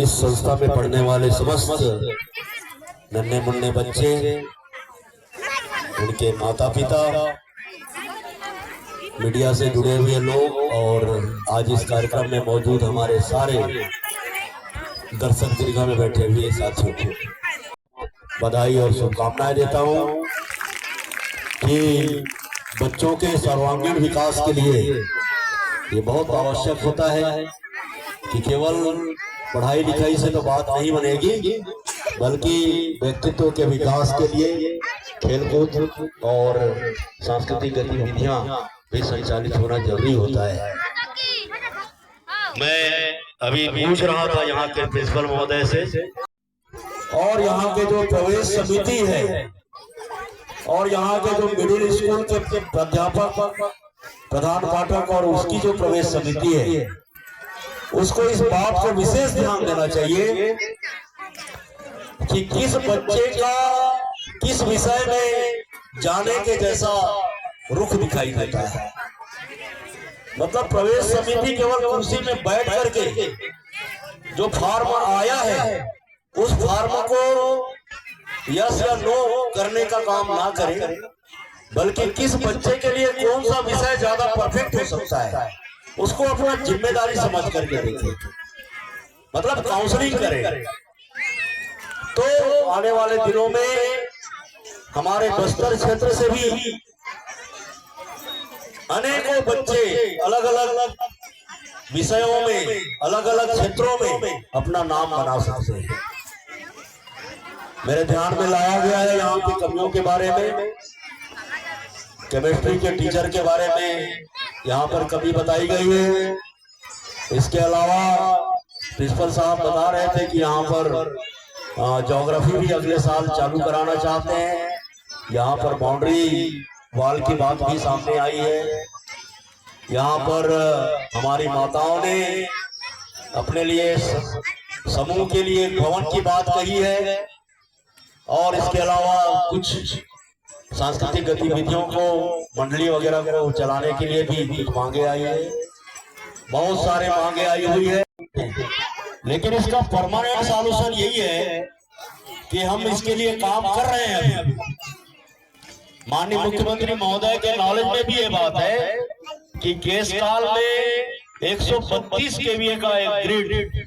इस संस्था में पढ़ने वाले समस्त नन्हे मुन्ने बच्चे, उनके माता पिता, मीडिया से जुड़े हुए लोग और आज इस कार्यक्रम में मौजूद हमारे सारे दर्शक दीर्घा में बैठे हुए साथियों को बधाई और शुभकामनाएं देता हूं कि बच्चों के सर्वांगीण विकास के लिए ये बहुत आवश्यक होता है कि केवल पढ़ाई लिखाई से तो बात नहीं बनेगी, बल्कि व्यक्तित्व के विकास के लिए खेलकूद और सांस्कृतिक गतिविधियां भी संचालित होना जरूरी होता है। मैं अभी पूछ रहा था यहाँ के प्रिंसिपल महोदय से, और यहाँ के जो प्रवेश समिति है और यहाँ के जो मिडिल स्कूल के प्राध्यापक, प्रधान पाठक और उसकी जो प्रवेश समिति है, उसको इस बात को विशेष ध्यान देना चाहिए कि किस बच्चे का किस विषय में जाने के जैसा रुख दिखाई देता है। मतलब प्रवेश समिति केवल कुर्सी में बैठ करके जो फॉर्म आया है उस फॉर्म को यस या नो करने का काम ना करे, बल्कि किस बच्चे के लिए कौन सा विषय ज्यादा परफेक्ट हो सकता है उसको अपना जिम्मेदारी समझ करके देखे, मतलब काउंसलिंग करे। तो आने वाले दिनों में हमारे बस्तर क्षेत्र से भी अनेकों बच्चे अलग अलग विषयों में, अलग अलग क्षेत्रों में अपना नाम बना सकते हैं। मेरे ध्यान में लाया गया है यहाँ की कमियों के बारे में, केमिस्ट्री के टीचर के बारे में यहाँ पर कमी बताई गई है। इसके अलावा प्रिंसिपल साहब बता रहे थे कि यहाँ पर ज्योग्राफी भी अगले साल चालू कराना चाहते हैं। यहाँ पर बाउंड्री वॉल की बात भी सामने आई है। यहाँ पर हमारी माताओं ने अपने लिए समूह के लिए भवन की बात कही है, और इसके अलावा कुछ सांस्कृतिक गतिविधियों को, मंडली वगैरह को चलाने के लिए भी कुछ मांगे आई है। बहुत सारे मांगे आई हुई है, लेकिन इसका परमानेंट सॉल्यूशन यही है कि हम इसके लिए काम कर रहे हैं। अभी माननीय मुख्यमंत्री महोदय के नॉलेज में भी ये बात है कि केस काल में 132 केवीए का एक ग्रिड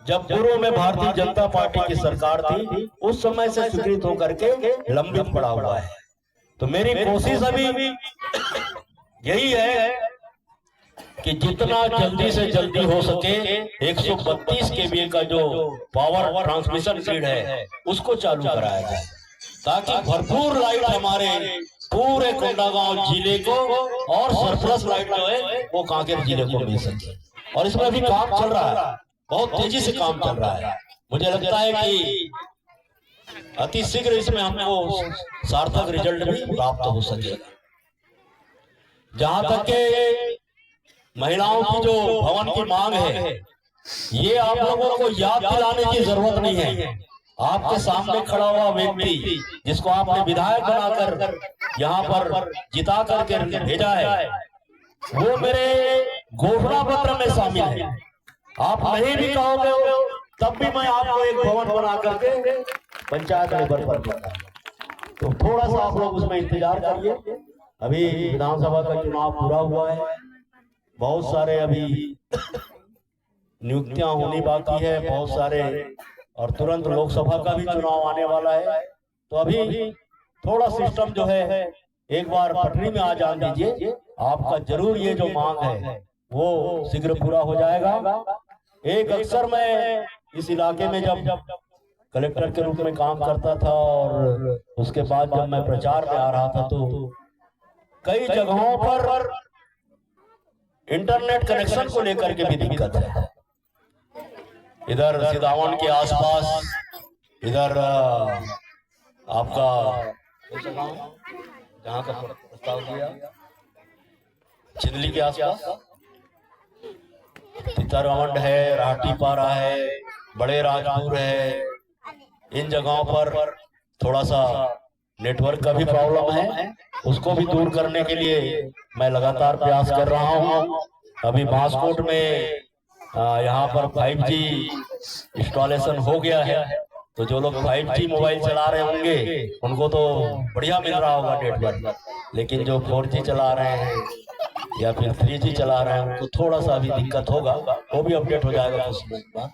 जब पूर्व में भारतीय जनता पार्टी की सरकार थी उस समय से स्वीकृत होकर के लंबित पड़ा हुआ है। तो मेरी कोशिश अभी यही है कि जितना जल्दी से जल्दी हो सके 132 केवीए का जो पावर ट्रांसमिशन ग्रिड है उसको चालू कराया जाए, ताकि भरपूर लाइट हमारे पूरे कोंडागांव जिले को और सरप्लस लाइट जो है वो कांकेर जिले को मिल सके। और इसमें भी काम चल रहा है, बहुत तेजी से काम चल रहा है। मुझे लगता है कि अति शीघ्र इसमें हमको सार्थक रिजल्ट भी प्राप्त हो सकेगा। जहां तक के महिलाओं की जो भवन की मांग है, ये आप लोगों को याद दिलाने की जरूरत नहीं है। आपके सामने खड़ा हुआ व्यक्ति जिसको आपने विधायक बनाकर यहाँ पर जिता करके भेजा है, वो मेरे घोषणा पत्र में शामिल है। आप नहीं भी कहोगे तब भी मैं आपको एक भवन बना करके पंचायत लेवल पर दूंगा। तो थोड़ा सा आप लोग उसमें इंतजार करिए। अभी विधानसभा का चुनाव पूरा हुआ है, बहुत सारे अभी नियुक्तियां होनी बाकी है, बहुत सारे, और तुरंत लोकसभा का भी चुनाव आने वाला है। तो अभी थोड़ा सिस्टम जो है एक बार पटरी में आ जान दीजिए। आपका जरूर ये जो मांग है वो शीघ्र पूरा हो जाएगा। एक अक्सर मैं इस इलाके में जब कलेक्टर के रूप में काम करता था और उसके बाद जब मैं प्रचार में आ रहा था तो कई जगहों पर इंटरनेट कनेक्शन को लेकर के भी दिक्कत है। इधर सिदावन के आसपास, इधर आपका जहाँ का प्रस्ताव दिया चिंदली के आसपास तितरवंड है, राटीपारा है, बड़े राजपुर है, इन जगहों पर थोड़ा सा नेटवर्क का भी प्रॉब्लम है। उसको भी दूर करने के लिए मैं लगातार प्रयास कर रहा हूँ। अभी बांसकोट में यहाँ पर 5G इंस्टॉलेशन हो गया है, तो जो लोग 5G मोबाइल चला रहे होंगे उनको तो बढ़िया मिल रहा होगा नेटवर्क, लेकिन जो 4G चला रहे हैं या फिर 3G चला रहे हैं उनको थोड़ा सा अभी दिक्कत होगा, वो भी अपडेट हो जाएगा कुछ समय बाद।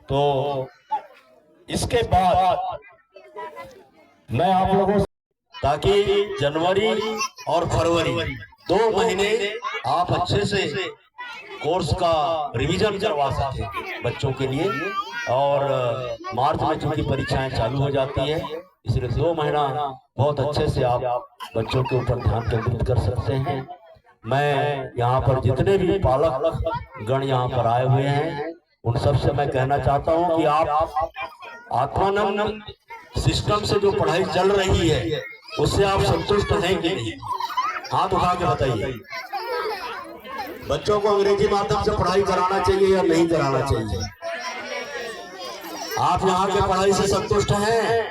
तो इसके बाद मैं आप लोगों से, ताकि जनवरी और फरवरी 2 महीने आप अच्छे से कोर्स का रिवीजन करवा सके बच्चों के लिए, और मार्च में चूंकि परीक्षाएं चालू हो जाती है, इसलिए 2 महीना बहुत अच्छे से आप बच्चों के ऊपर ध्यान केंद्रित कर सकते हैं। मैं यहाँ पर जितने भी पालक गण यहाँ पर आए हुए हैं उन सब से मैं कहना चाहता हूँ कि आप आत्मानंद सिस्टम से जो पढ़ाई चल रही है उससे आप संतुष्ट हैं कि नहीं? हाथ उठा के बताइए। बच्चों को अंग्रेजी माध्यम से पढ़ाई कराना चाहिए या नहीं कराना चाहिए? आप यहाँ के पढ़ाई से संतुष्ट हैं?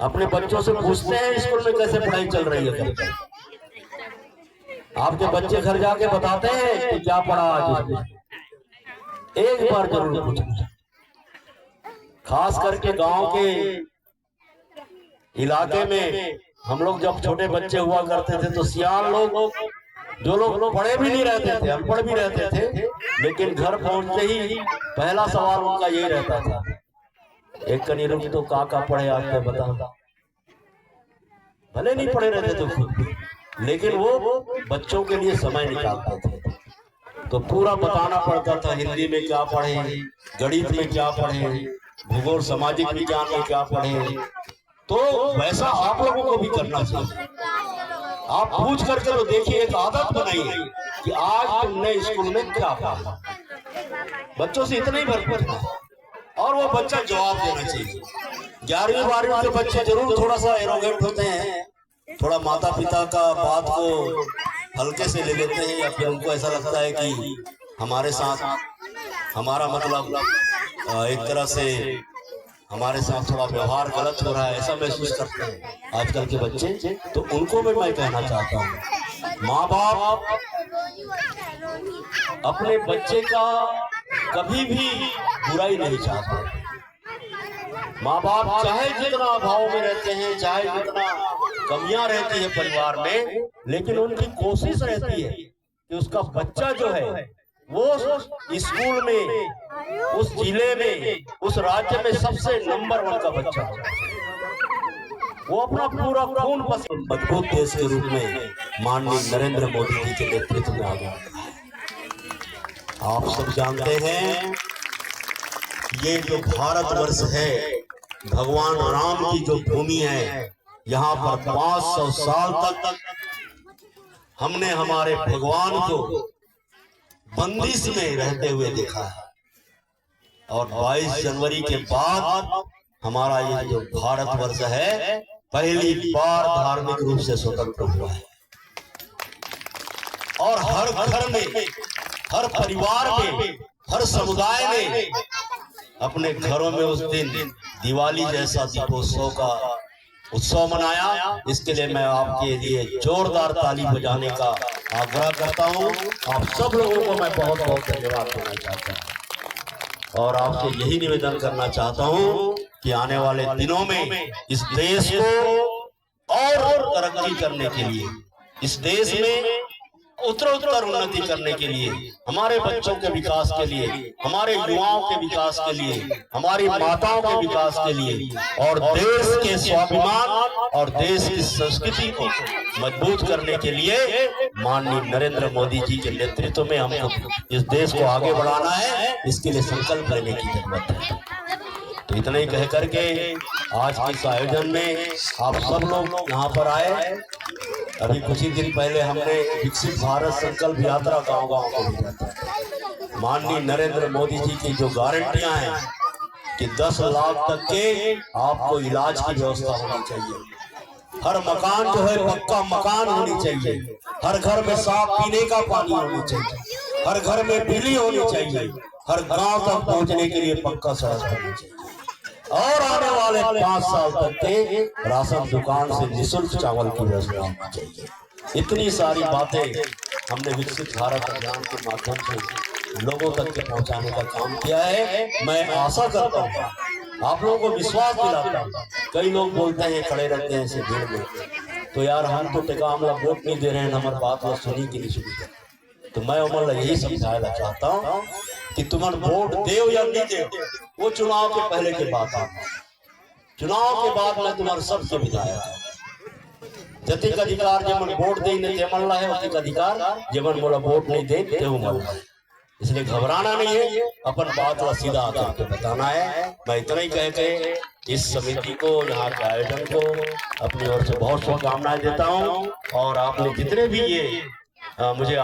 अपने बच्चों से पूछते हैं स्कूल में कैसे पढ़ाई चल रही है? आपके बच्चे घर जाके बताते हैं कि क्या पढ़ा आज? एक बार जरूर पूछना। खास करके गांव के इलाके में हम लोग जब छोटे बच्चे हुआ करते थे तो सियान लोग, जो लोग पढ़े भी नहीं रहते थे, अनपढ़ भी रहते थे, लेकिन घर पहुंचते ही पहला सवाल उनका यही रहता था, एक कनी रुक तो काका पढ़े आपको बता। भले नहीं पढ़े रहते थे खुद, लेकिन वो बच्चों के लिए समय निकालते थे, तो पूरा बताना पड़ता था। हिंदी में क्या पढ़े, गणित में क्या पढ़े, भूगोल सामाजिक विज्ञान में क्या पढ़े। तो वैसा आप लोगों को भी करना चाहिए। आप पूछ करके तो देखिए, एक आदत बनाइए कि आज तुमने स्कूल में क्या पढ़ा। बच्चों से इतना ही भरपूर और वो बच्चा जवाब देना चाहिए। 11वीं 12वीं के बच्चे जरूर थोड़ा सा एरोगेंट होते हैं, थोड़ा माता पिता का बात को हल्के से ले लेते हैं, या फिर उनको ऐसा लगता है कि हमारे साथ हमारा मतलब एक तरह से हमारे साथ थोड़ा व्यवहार गलत हो रहा है, ऐसा महसूस करते हैं आजकल के बच्चे। तो उनको भी मैं कहना चाहता हूँ, माँ बाप अपने बच्चे का कभी भी बुराई नहीं चाहते। माँ बाप चाहे जितना अभाव में रहते हैं, चाहे जितना कमियां रहती है परिवार में, लेकिन उनकी कोशिश रहती है कि उसका बच्चा जो है वो स्कूल में, उस जिले में, उस राज्य में सबसे नंबर 1 का बच्चा हो। वो अपना पूरा खून पसीना मजबूत देश के रूप में माननीय नरेंद्र मोदी जी के नेतृत्व में आगे बढ़ा है। आप सब जानते हैं ये जो भारतवर्ष है, भगवान राम की जो भूमि है, यहाँ पर 500 साल तक हमने हमारे भगवान को बंदिश में रहते हुए देखा है, और 22 जनवरी के बाद हमारा ये जो भारतवर्ष है पहली बार धार्मिक रूप से स्वतंत्र हुआ है। और हर घर में, हर परिवार में, हर समुदाय ने अपने घरों में उस दिन दिवाली जैसा दीपोत्सव का उत्सव मनाया। इसके लिए मैं आपके लिए जोरदार ताली बजाने का आग्रह करता हूं। आप सब लोगों को मैं बहुत बहुत धन्यवाद देना चाहता हूं, और आपसे यही निवेदन करना चाहता हूं कि आने वाले दिनों में इस देश को और तरक्की करने के लिए, इस देश में उत्तरोत्तर उन्नति करने के लिए, हमारे बच्चों के विकास के लिए, हमारे युवाओं के विकास के लिए, हमारी माताओं के विकास के लिए, और देश के स्वाभिमान और देश की संस्कृति को मजबूत करने के लिए माननीय नरेंद्र मोदी जी के नेतृत्व में हमको इस देश को आगे बढ़ाना है। इसके लिए संकल्प लेने की जरूरत है। तो इतना ही कह करके आज के इस आयोजन में आप सब लोग यहाँ पर आए। अभी कुछ ही दिन पहले हमने विकसित भारत संकल्प यात्रा गांव-गांव को भेजा था। माननीय नरेंद्र मोदी जी की जो गारंटियां हैं कि 10 लाख तक के आपको इलाज की व्यवस्था होनी चाहिए, हर मकान जो है पक्का मकान होनी चाहिए, हर घर में साफ पीने का पानी होनी चाहिए, हर घर में बिजली होनी चाहिए, हर गांव तक पहुंचने के लिए पक्का सड़क होनी चाहिए, और आने वाले 5 साल तक के राशन दुकान से निःशुल्क चावल की व्यवस्था होनी चाहिए। इतनी सारी बातें हमने विकसित भारत अभियान के माध्यम से लोगों तक के पहुंचाने का काम किया है। मैं आशा करता हूँ, आप लोगों को विश्वास दिलाता हूँ। कई लोग बोलते हैं, खड़े रहते हैं ऐसे भीड़ में, तो यार हम तो टेका हमला वोट नहीं दे रहे हैं, हमारी बात वो सुनी कि नहीं सुनी। तो मैं उमर यही समझाना चाहता हूँ कि तुम्हारा वोट देव या नहीं देव, वो चुनाव के पहले के बात है। चुनाव के बाद में तुम्हारे सबके विधायक जतिक अधिकार जमन वोट दे तेमन है, उतिक अधिकार जमन मोला वोट नहीं दे तेहू मन है। इसलिए घबराना नहीं है, अपन बात का सीधा आकर के बताना है। मैं इतना ही कह के इस समिति को, यहाँ के आयोजन को अपनी ओर से बहुत शुभकामनाएं देता हूँ। और आपने जितने भी ये मुझे